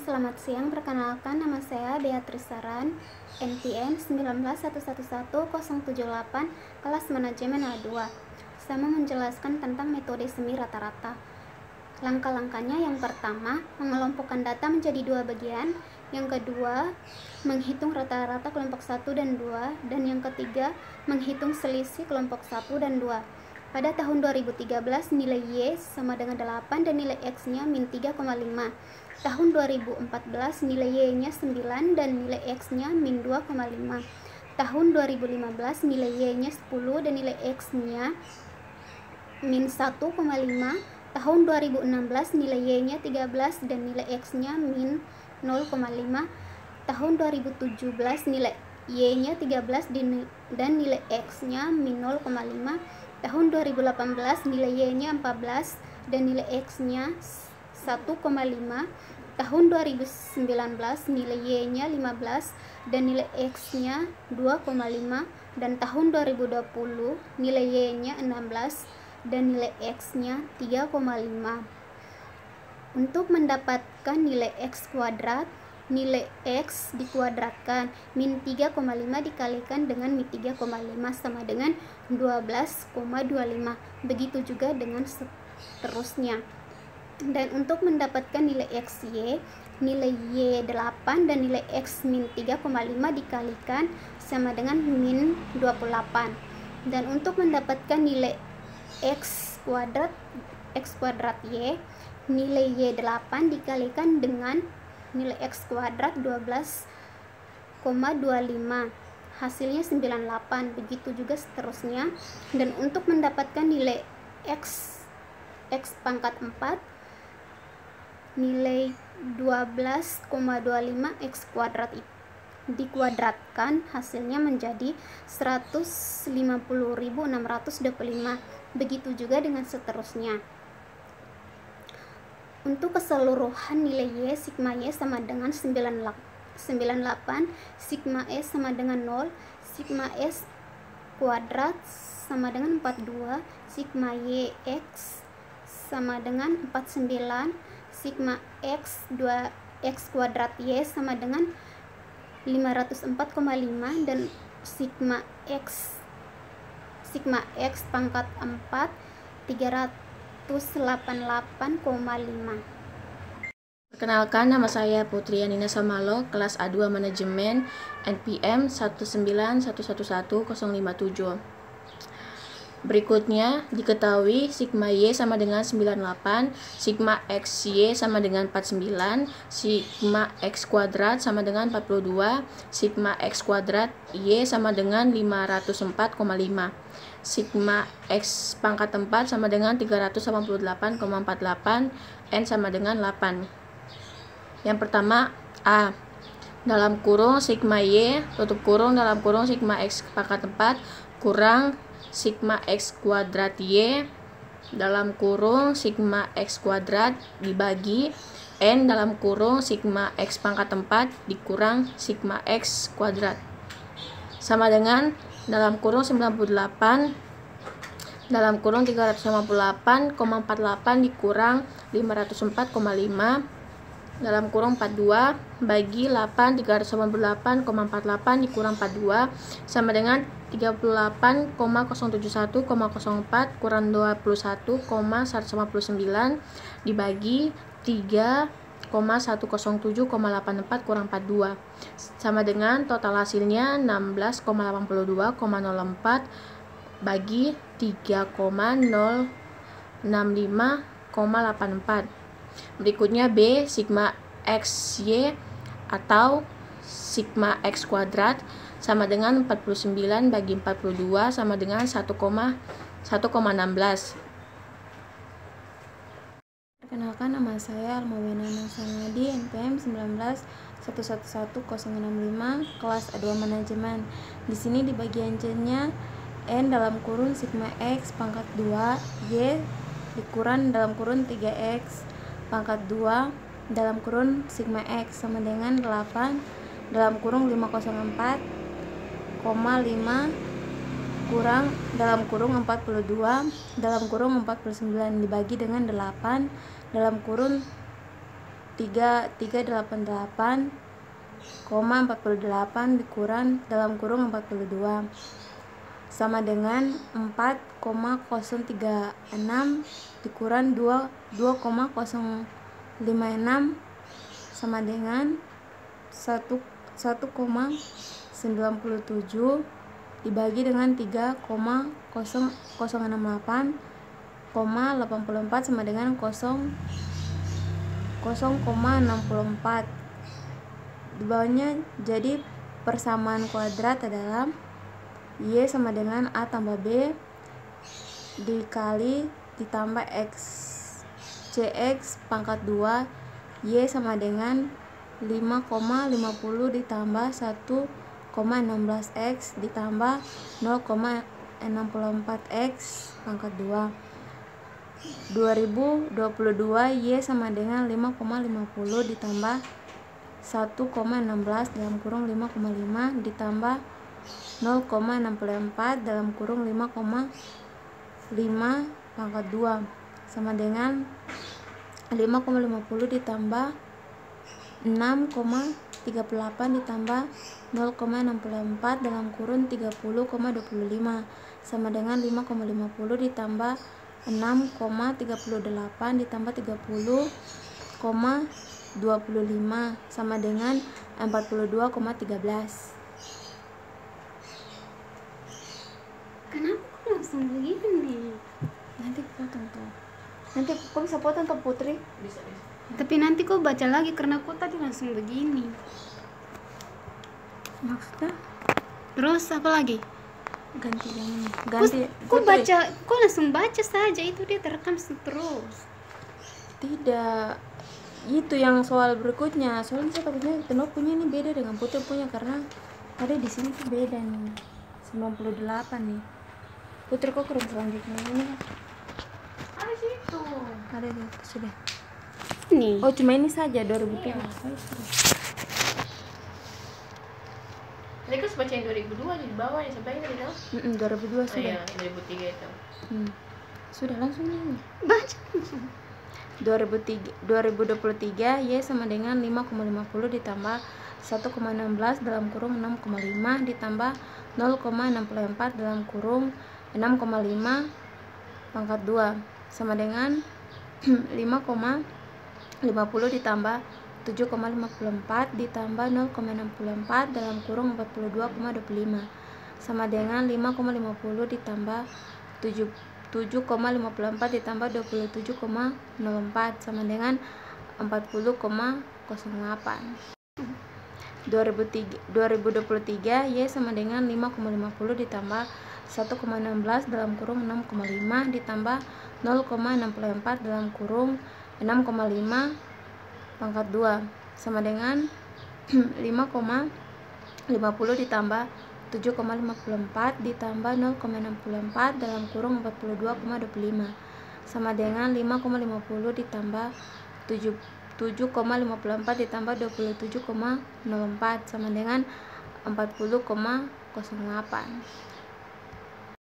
selamat siang. Perkenalkan, nama saya Beatrice Saran, NPM 191110078, kelas manajemen A2. Saya mau menjelaskan tentang metode semi rata-rata. Langkah-langkahnya, yang pertama, mengelompokkan data menjadi dua bagian. Yang kedua, menghitung rata-rata kelompok 1 dan 2. Dan yang ketiga, menghitung selisih kelompok 1 dan 2. Pada tahun 2013, nilai Y sama dengan 8 dan nilai X-nya min 3,5. Tahun 2014, nilai Y-nya 9 dan nilai X-nya min 2,5. Tahun 2015, nilai Y-nya 10 dan nilai X-nya min 1,5. Tahun 2016, nilai Y-nya 13 dan nilai X-nya min 0,5. Tahun 2017, nilai Y-nya 13 dan nilai X-nya min 0,5. Tahun 2018, nilai Y-nya 14 dan nilai X-nya 1,5. Tahun 2019, nilai Y-nya 15 dan nilai X-nya 2,5. Dan tahun 2020, nilai Y-nya 16 dan nilai X-nya 3,5. Untuk mendapatkan nilai X kuadrat, nilai X dikuadratkan, min 3,5 dikalikan dengan min 3,5 sama dengan 12,25. Begitu juga dengan seterusnya. Dan untuk mendapatkan nilai XY, nilai Y 8 dan nilai X min 3,5 dikalikan sama dengan min 28. Dan untuk mendapatkan nilai X kuadrat Y, nilai Y 8 dikalikan dengan nilai X kuadrat 12,25, hasilnya 98. Begitu juga seterusnya. Dan untuk mendapatkan nilai X pangkat 4, nilai 12,25 X kuadrat dikuadratkan, hasilnya menjadi 150.625. Begitu juga dengan seterusnya. Untuk keseluruhan nilai Y, sigma Y sama dengan 98, sigma S sama dengan 0, sigma S kuadrat sama dengan 42, sigma Y X sama dengan 49, sigma X kuadrat Y sama dengan 504,5, dan sigma X pangkat 4 388,5. Perkenalkan, nama saya Putri Yanina Samalo, kelas A2 Manajemen, NPM 191110057. Berikutnya, diketahui sigma Y sama dengan 98, sigma XY sama dengan 49, sigma X kuadrat sama dengan 42, sigma X kuadrat Y sama dengan 504,5. Sigma X pangkat 4 sama dengan 388,48, N sama dengan 8. Yang pertama, A. Dalam kurung sigma Y, tutup kurung, dalam kurung sigma X pangkat 4, kurang sigma X kuadrat Y, dalam kurung sigma X kuadrat dibagi N dalam kurung sigma X pangkat 4 dikurang sigma X kuadrat, sama dengan dalam kurung 98 dalam kurung 358,48 dikurang 504,5 dalam kurung 42 bagi 8 388,48 dikurang 42 sama dengan 38,071,04 kurang 21,159 dibagi 3,107,84 kurang 42 sama dengan total hasilnya 16,82,04 bagi 3,065,84. Berikutnya B, sigma XY atau sigma X kuadrat sama dengan 49 bagi 42 sama dengan 1,16. Perkenalkan, nama saya Almawena Sanadi, NPM 191110065, kelas A2 Manajemen. Di sini di bagian C-nya N dalam kurung sigma X pangkat 2 Y dikurang dalam kurung 3X pangkat 2 dalam kurung sigma X sama dengan 8 dalam kurung 504,5 kurang dalam kurung 42 dalam kurung 49 dibagi dengan 8 dalam kurung 388,48 dikurang dalam kurung 42 sama dengan 4,036 dikurang 2,056 sama dengan 1,97 dibagi dengan 3,068,84 sama dengan 0,64. Di bawahnya jadi persamaan kuadrat adalah Y sama dengan A tambah B dikali ditambah X CX pangkat 2 Y sama dengan 5,50 ditambah 1,16X ditambah 0,64X pangkat 2 2022 Y sama dengan 5,50 ditambah 1,16 dalam kurung 5,5 ditambah 0,64 dalam kurung 5,5 pangkat 2 sama dengan 5,50 ditambah 6,38 ditambah 0,64 dalam kurung 30,25 sama dengan 5,50 ditambah 6,38 ditambah 30,25 sama dengan 42,13. Kenapa kok langsung begini? Nanti potong tuh. Nanti kok bisa potong tuh Putri? Bisa. Tapi nanti kok baca lagi karena kok tadi langsung begini. Maksudnya Terus apa lagi? ganti yang ini. Ganti. Kok Putri. baca, kok langsung baca saja, itu dia terekam terus. Tidak. Itu yang soal berikutnya. Soalnya saya takutnya Teno punya ini beda dengan Putri punya karena ada di sini tuh beda nih. 98 nih. Putri kok kurang selanjutnya ini kan? Ada situ. Ada tuh sudah. Nih. Oh cuma ini saja 2003. Iya. Tadi kan baca yang 2002 di bawah ya sampai tadi dong. 2002 Oh sudah. iya, 2003 itu. Sudah langsung ini. Baca. 2023 Y sama dengan 5,50 ditambah 1,16 dalam kurung 6,5 ditambah 0,64 dalam kurung 6,5 pangkat 2 sama dengan 5,50 ditambah 7,54 ditambah 0,64 dalam kurung 42,25 sama dengan 5,50 ditambah 7,54 ditambah 27,04 sama dengan 40,08. 2023 Y sama dengan 5,50 ditambah 1,16 dalam kurung 6,5 ditambah 0,64 dalam kurung 6,5 pangkat 2 sama dengan 5,50 ditambah 7,54 ditambah 0,64 dalam kurung 42,25 sama dengan 5,50 ditambah 7,54 ditambah 27,04 sama dengan 40,08.